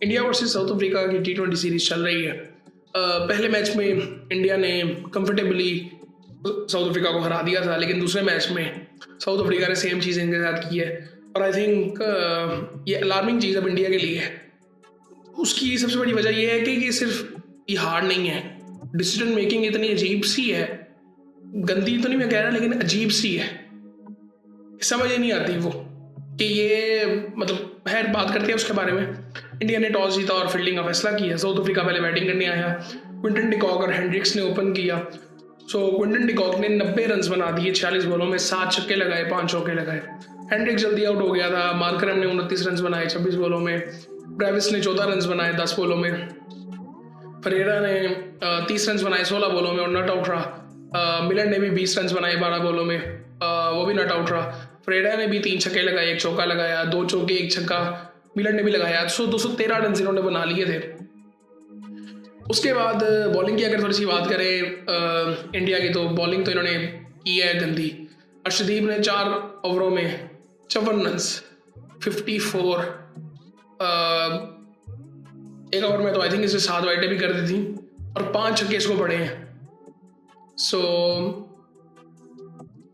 India versus south Africa की T20 series चल रही है। पहले मैच में इंडिया ने कंफर्टेबली साउथ अफ्रीका को हरा दिया था, लेकिन दूसरे मैच में साउथ अफ्रीका ने सेम चीज़ इनके साथ की है। और आई थिंक ये अलार्मिंग चीज़ अब इंडिया के लिए है। उसकी सबसे बड़ी वजह यह है कि ये सिर्फ ये हार नहीं है, डिसीजन मेकिंग इतनी अजीब सी है, गंदी तो नहीं मैं कह रहा, लेकिन अजीब सी है, समझ ही नहीं आती वो कि ये मतलब खैर बात करते हैं उसके बारे में। इंडिया ने टॉस जीता और फील्डिंग का फैसला किया। साउथ अफ्रीका पहले बैटिंग करने आया। क्विंटन डिकॉक और हेंड्रिक्स ने ओपन किया। क्विंटन डिकॉक ने 90 रन बना दिए 46 बॉलों में, 7 छक्के लगाए, 5 चौके लगाए। हेंड्रिक्स जल्दी आउट हो गया था। मार्करम ने 29 रन बनाए 26 बॉलों में। ब्रेविस ने 14 रन बनाए 10 बॉलों में। फरेरा ने 30 रन बनाए 16 बॉलों में और नॉट आउट रहा। मिलर ने भी 20 रन बनाए 12 बॉलों में, वो भी नॉट आउट रहा। फरेरा ने भी 3 छक्के लगाए, 1 चौका लगाया, 2 चौके 1 छक्का मिलर ने भी लगाया। 213 रन इन्होंने बना लिए थे। उसके बाद बॉलिंग की अगर थोड़ी सी बात करें इंडिया की, तो बॉलिंग तो इन्होंने की है गंदी। अर्शदीप ने 4 ओवरों में 54 रन, 54। एक ओवर में तो आई थिंक इसने 7 वाइडें भी कर दी थी और 5 छक्के इसको पड़े हैं।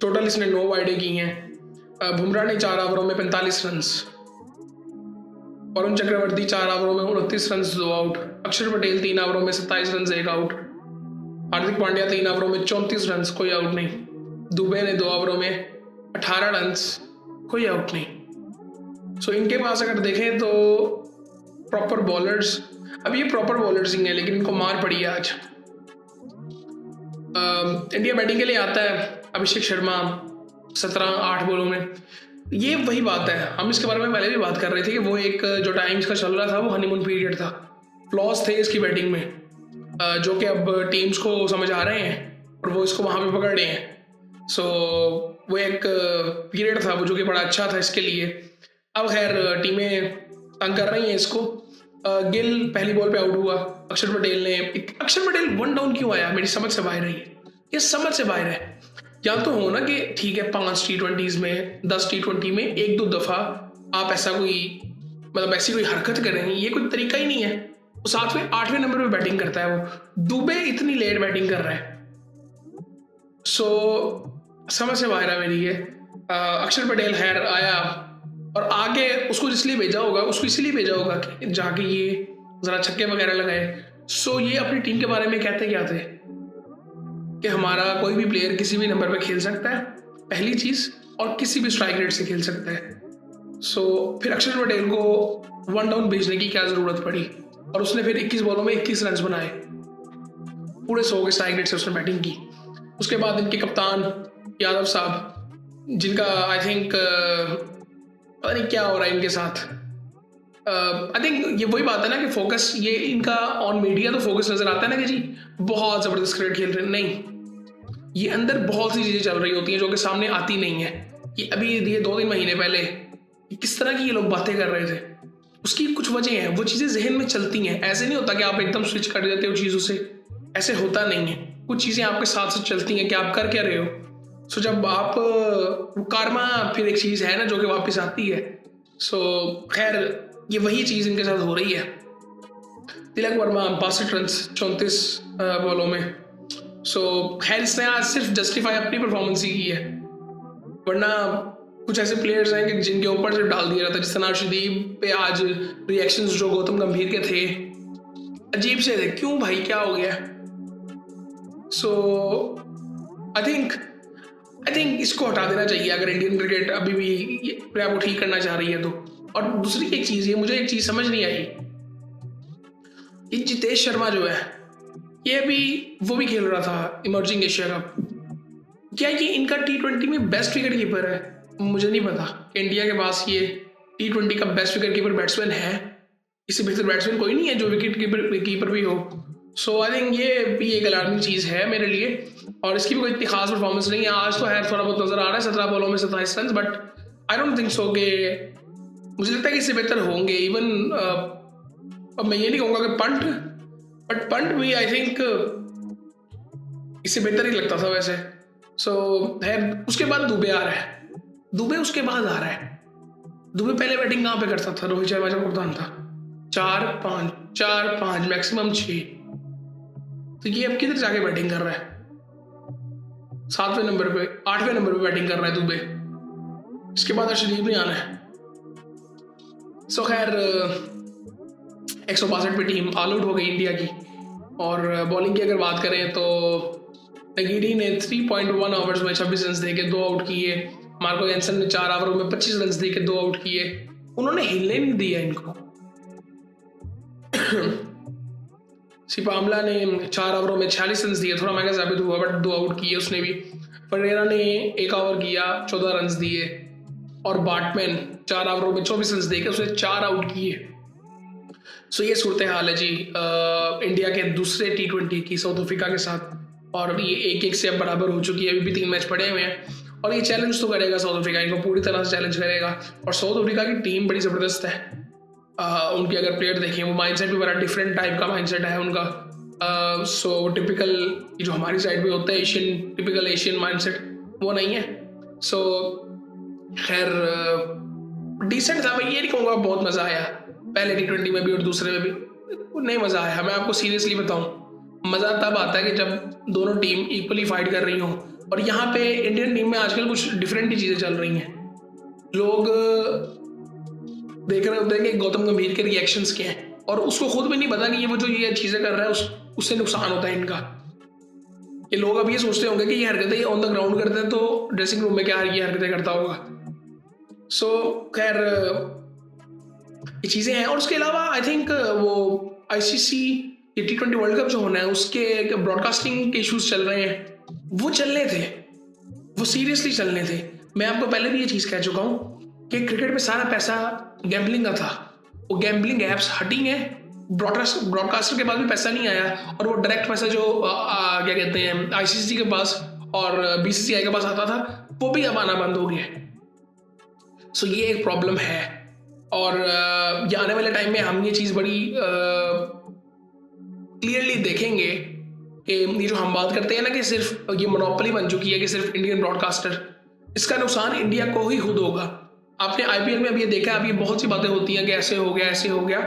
टोटल इसने 9 वाइडें की हैं। बुमराह ने 4 ओवरों में 45 रन। वरुण चक्रवर्ती 4 ओवरों में 29 रन 2 आउट। अक्षर पटेल 3 ओवरों में 27 रन 1 आउट। हार्दिक पांड्या 3 ओवरों में 34 रन, कोई आउट नहीं। दुबे ने 2 ओवरों में 18 रन, कोई आउट नहीं। इनके पास अगर देखें तो प्रॉपर बॉलर्स, अब ये प्रॉपर बॉलर्स ही हैं, लेकिन इनको मार पड़ी है आज। इंडिया बैटिंग के लिए आता है अभिषेक शर्मा 17-8 बॉलों में। ये वही बात है, हम इसके बारे में पहले भी बात कर रहे थे कि वो एक जो टाइम्स का चल रहा था वो हनीमून पीरियड था। फ्लॉस थे इसकी बैटिंग में, जो कि अब टीम्स को समझ आ रहे हैं और वो इसको वहाँ पे पकड़ रहे हैं। वो एक पीरियड था वो जो कि बड़ा अच्छा था इसके लिए। अब खैर टीमें तंग कर रही हैं इसको। गिल पहली बॉल पे आउट हुआ। अक्षर पटेल 1 डाउन क्यों आया, मेरी समझ से बाहर है। ये समझ से बाहर है। या तो हो ना कि ठीक है 5 T20s में 10 T20 में 1-2 दफ़ा आप ऐसा कोई मतलब ऐसी कोई हरकत करेंगे, ये कोई तरीका ही नहीं है। वो 7वें 8वें नंबर पे बैटिंग करता है। वो दुबे इतनी लेट बैटिंग कर रहा है। समझ से बाहर है मेरी ये। अक्षर पटेल खैर आया और आगे उसको इसलिए भेजा होगा कि जाके ये ज़रा छक्के वगैरह लगाए। ये अपनी टीम के बारे में कहते क्या थे कि हमारा कोई भी प्लेयर किसी भी नंबर पे खेल सकता है, पहली चीज़, और किसी भी स्ट्राइक रेट से खेल सकता है। फिर अक्षर पटेल को 1 डाउन भेजने की क्या ज़रूरत पड़ी, और उसने फिर 21 बॉलों में 21 रन बनाए, पूरे 100 के स्ट्राइक रेट से उसने बैटिंग की। उसके बाद इनके कप्तान यादव साहब, जिनका आई थिंक पता नहीं क्या हो रहा है इनके साथ। आई थिंक ये वही बात है ना कि फोकस, ये इनका ऑन मीडिया तो फोकस नज़र आता है ना कि जी बहुत ज़बरदस्त क्रिकेट खेल रहे हैं। नहीं, ये अंदर बहुत सी चीज़ें चल रही होती हैं जो कि सामने आती नहीं है। कि अभी ये 2-3 महीने पहले किस तरह की ये लोग बातें कर रहे थे, उसकी कुछ वजह है। वो चीज़ें जहन में चलती हैं। ऐसे नहीं होता कि आप एकदम स्विच कर देते हो चीज़ों से, ऐसे होता नहीं है। कुछ चीज़ें आपके साथ साथ चलती हैं कि आप कर क्या रहे हो। जब आप कारमा फिर एक चीज़ है ना जो कि वापस आती है। खैर ये वही चीज़ इनके साथ हो रही है। तिलक वर्मा 62 रन 34 बॉलों में। खैर इसने आज सिर्फ जस्टिफाई अपनी परफॉर्मेंस ही की है, वरना कुछ ऐसे प्लेयर्स हैं कि जिनके ऊपर से डाल दिया जाता है। जिस तरह अर्शदीप पे आज रिएक्शंस जो गौतम गंभीर के थे अजीब से थे। क्यों भाई, क्या हो गया? आई थिंक इसको हटा देना चाहिए अगर इंडियन क्रिकेट अभी भी अपने आप को ठीक करना चाह रही है तो। और दूसरी एक चीज़ है, मुझे एक चीज़ समझ नहीं आई, ये जितेश शर्मा जो है ये भी वो भी खेल रहा था इमर्जिंग एशिया कप। क्या ये इनका T20 में बेस्ट विकेट कीपर है? मुझे नहीं पता कि इंडिया के पास ये T20 का बेस्ट विकेट कीपर बैट्समैन है। इससे बेहतर बैट्समैन कोई नहीं है जो विकेट कीपर भी हो। आई थिंक ये भी एक अलार्मिंग चीज़ है मेरे लिए। और इसकी भी कोई इतनी खास परफॉर्मेंस नहीं है आज तो। है थोड़ा बहुत नजर आ रहा है 17 बॉलों में 27 run, but I don't think so कि, मुझे लगता है कि इससे बेहतर होंगे। इवन अब मैं ये नहीं कहूँगा कि पंट, बट पंट भी आई थिंक इससे बेहतर ही लगता था वैसे। है उसके बाद दुबे आ रहा है। दुबे उसके बाद आ रहा है। दुबे पहले बैटिंग कहाँ पे करता था? रोहित शर्मा जब कप्तान था। 4-5 मैक्सिमम 6। तो ये अब किधर जाके बैटिंग कर रहा है? 7वें नंबर पे, 8वें नंबर पे बैटिंग कर रहा है दुबे। इसके बाद अर्शदीप ने आना है। सो खैर 162 पे टीम ऑल आउट हो गई इंडिया की। और बॉलिंग की अगर बात करें तो नगीरी ने 3.1 ओवर्स में 26 रन देके 2 आउट किए। मार्को जेंसन ने 4 ओवरों में 25 रन देके 2 आउट किए। उन्होंने हिलने नहीं दिया इनको। सिपामला ने 4 ओवरों में 46 रन दिए, थोड़ा महंगा साबित हुआ बट 2 आउट किए उसने भी। फरेरा ने 1 ओवर किया, 14 रन दिए। और बाटमैन 4 ओवरों में 24 रन देके उसने 4 आउट किए। सो ये सूरत हाल है जी इंडिया के दूसरे T20 की साउथ अफ्रीका के साथ। और ये 1-1 से अब बराबर हो चुकी है। अभी भी 3 मैच पड़े हुए हैं और ये चैलेंज तो करेगा साउथ अफ्रीका, इनको पूरी तरह से चैलेंज करेगा। और साउथ अफ्रीका की टीम बड़ी ज़बरदस्त है। उनके अगर प्लेयर देखें, वो माइंडसेट भी बड़ा डिफरेंट टाइप का माइंडसेट है उनका। सो टिपिकल जो हमारी साइड पे होता है टिपिकल एशियन माइंडसेट, वो नहीं है। सो खैर डिसेंट था। मैं ये नहीं कहूँगा बहुत मज़ा आया, पहले T20 में भी और दूसरे में भी नहीं मज़ा आया। मैं आपको सीरियसली बताऊं, मज़ा तब आता है कि जब दोनों टीम इक्वली फाइट कर रही हों। और यहाँ पे इंडियन टीम में आजकल कुछ डिफरेंट ही चीज़ें चल रही हैं। लोग देख रहे होते हैं कि गौतम गंभीर के रिएक्शंस क्या हैं और उसको खुद भी नहीं पता कि वो जो ये चीज़ें कर रहा है उससे नुकसान होता है इनका। ये लोग अब ये सोचते होंगे कि ये हरकतें ये ऑन द ग्राउंड करते हैं तो ड्रेसिंग रूम में क्या ये हरकतें करता होगा। सो खैर ये चीज़ें हैं। और उसके अलावा आई थिंक वो ICC ये T20 वर्ल्ड कप जो होना है उसके ब्रॉडकास्टिंग के इश्यूज चल रहे हैं, वो चलने थे, वो सीरियसली चलने थे। मैं आपको पहले भी ये चीज़ कह चुका हूँ कि क्रिकेट में सारा पैसा गैम्बलिंग का था। वो गैम्बलिंग ऐप्स हटी हैं, ब्रॉडकास्टर के पास भी पैसा नहीं आया और वो डायरेक्ट पैसा जो क्या कहते हैं ICC के पास और BCCI के पास आता था, वो भी अब आना बंद हो गया। सो ये एक प्रॉब्लम है। और ये आने वाले टाइम में हम ये चीज़ बड़ी क्लियरली देखेंगे कि ये जो हम बात करते हैं ना कि सिर्फ ये मोनोपोली बन चुकी है कि सिर्फ इंडियन ब्रॉडकास्टर, इसका नुकसान इंडिया को ही खुद होगा। आपने IPL में अब ये देखा, अब ये बहुत सी बातें होती हैं कि ऐसे हो गया ऐसे हो गया।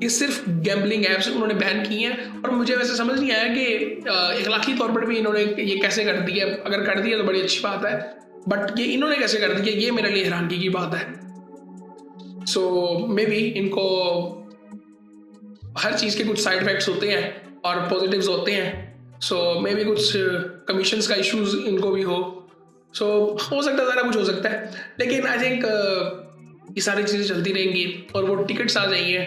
ये सिर्फ गैम्बलिंग ऐप्स उन्होंने बैन की हैं। और मुझे वैसे समझ नहीं आया कि इखलाकी तौर पर भी इन्होंने ये कैसे कर दिया। अगर कर दिया तो बड़ी अच्छी बात है, बट ये इन्होंने कैसे कर दिया ये मेरे लिए हैरानगी की बात है। सो मे बी इनको हर चीज़ के कुछ साइड इफेक्ट्स होते हैं और पॉजिटिव्स होते हैं। सो मे बी कुछ कमीशंस का इश्यूज इनको भी हो। सो हो सकता है, ज़रा कुछ हो सकता है। लेकिन आई थिंक ये सारी चीज़ें चलती रहेंगी और वो टिकट्स आ जाएंगे।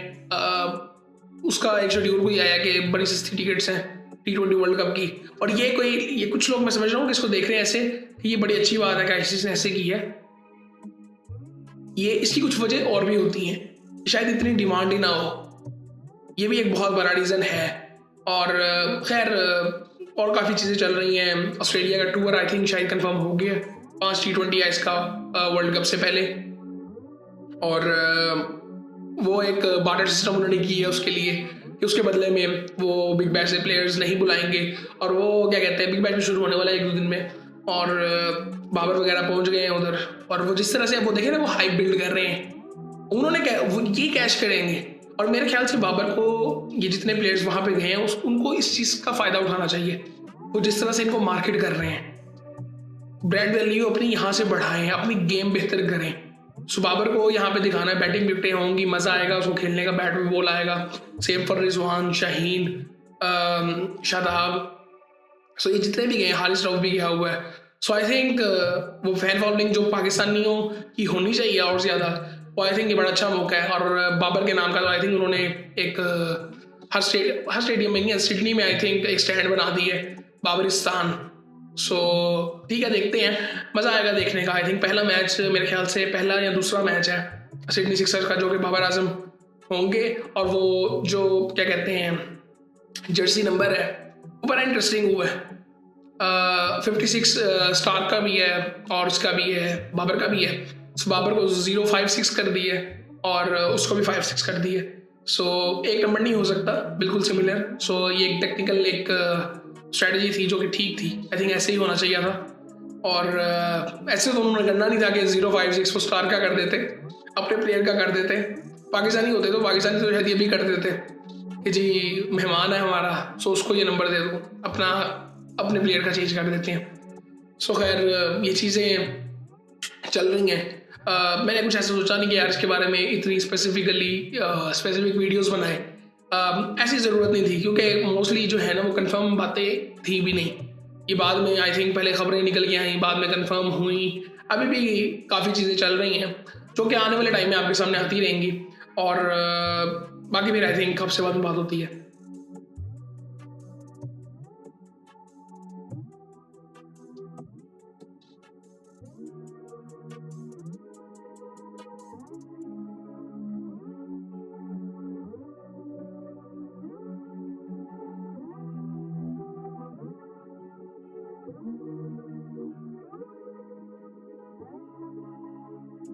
उसका एक शेड्यूल कोई आया कि बड़ी सस्ती टिकट्स हैं T20 वर्ल्ड कप की। और ये कुछ लोग मैं समझ रहा हूँ कि इसको देख रहे हैं ऐसे, ये बड़ी अच्छी बात है कि ICC ने ऐसे की है। ये इसकी कुछ वजह और भी होती हैं, शायद इतनी डिमांड ही ना हो, ये भी एक बहुत बड़ा रीज़न है। और खैर और काफ़ी चीज़ें चल रही हैं। ऑस्ट्रेलिया का टूर आई थिंक शायद कंफर्म हो गया 5 T20 है इसका वर्ल्ड कप से पहले। और वो एक बार्टर सिस्टम उन्होंने की है उसके लिए कि उसके बदले में वो बिग बैश से प्लेयर्स नहीं बुलाएंगे। और वो क्या कहते हैं, बिग बैश भी शुरू होने वाला है 1-2 दिन में और बाबर वगैरह पहुंच गए हैं उधर। और वो जिस तरह से वो देखे ना, वो हाइप बिल्ड कर रहे हैं, उन्होंने वो ये कैश करेंगे। और मेरे ख्याल से बाबर को ये जितने प्लेयर्स वहाँ पे गए हैं उनको इस चीज़ का फ़ायदा उठाना चाहिए। वो जिस तरह से इनको मार्केट कर रहे हैं, ब्रांड वैल्यू अपनी यहाँ से बढ़ाएं, अपनी गेम बेहतर करें। सो बाबर को यहाँ पे दिखाना है, बैटिंग विकेटें होंगी, मज़ा आएगा उसको खेलने का, बैट में बॉल आएगा। Same for Rizwan, Shaheen, Shadab. So ये जितने भी गए, हारिस रऊफ भी गया हुआ है। सो आई थिंक वो फैन फॉलोइंग जो पाकिस्तानियों की होनी चाहिए और ज़्यादा, वो आई थिंक ये बड़ा अच्छा मौका है। और बाबर के नाम का तो आई थिंक उन्होंने एक हर स्टेडियम में नहीं, सिडनी में आई थिंक एक स्टैंड बना दी है, बाबरिस्तान। सो ठीक है, देखते हैं, मज़ा आएगा देखने का। आई थिंक पहला मैच मेरे ख्याल से पहला या दूसरा मैच है सिडनी सिक्सर्स का, जो कि बाबर आजम होंगे। और वो जो क्या कहते हैं जर्सी नंबर है वो बड़ा इंटरेस्टिंग हुआ है। 56 स्टार का भी है और उसका भी है, बाबर का भी है। सो बाबर को 056 कर दिए और उसको भी 56 कर दिए। सो एक नंबर नहीं हो सकता, बिल्कुल सिमिलर। सो ये एक टेक्निकल एक स्ट्रेटजी थी जो कि ठीक थी। आई थिंक ऐसे ही होना चाहिए था। और ऐसे तो उन्होंने करना नहीं था कि 056 को स्टार का कर देते, अपने प्लेयर का कर देते। पाकिस्तानी होते तो पाकिस्तानी तो शायद ये भी कर देते कि जी मेहमान है हमारा, सो उसको ये नंबर दे दो, अपना अपने प्लेयर का चेंज कर देते हैं। सो खैर ये चीज़ें चल रही हैं। मैंने कुछ ऐसा सोचा नहीं कि यार इसके बारे में इतनी स्पेसिफिक वीडियोस बनाए। ऐसी ज़रूरत नहीं थी क्योंकि मोस्टली जो है ना वो कंफर्म बातें थी भी नहीं। ये बाद में आई थिंक पहले खबरें निकल के आई, बाद में कंफर्म हुई, अभी भी काफ़ी चीज़ें चल रही हैं जो कि आने वाले टाइम में आपके सामने आती रहेंगी। और बाकी फिर आई थिंक हफ्ते बाद में बात होती है।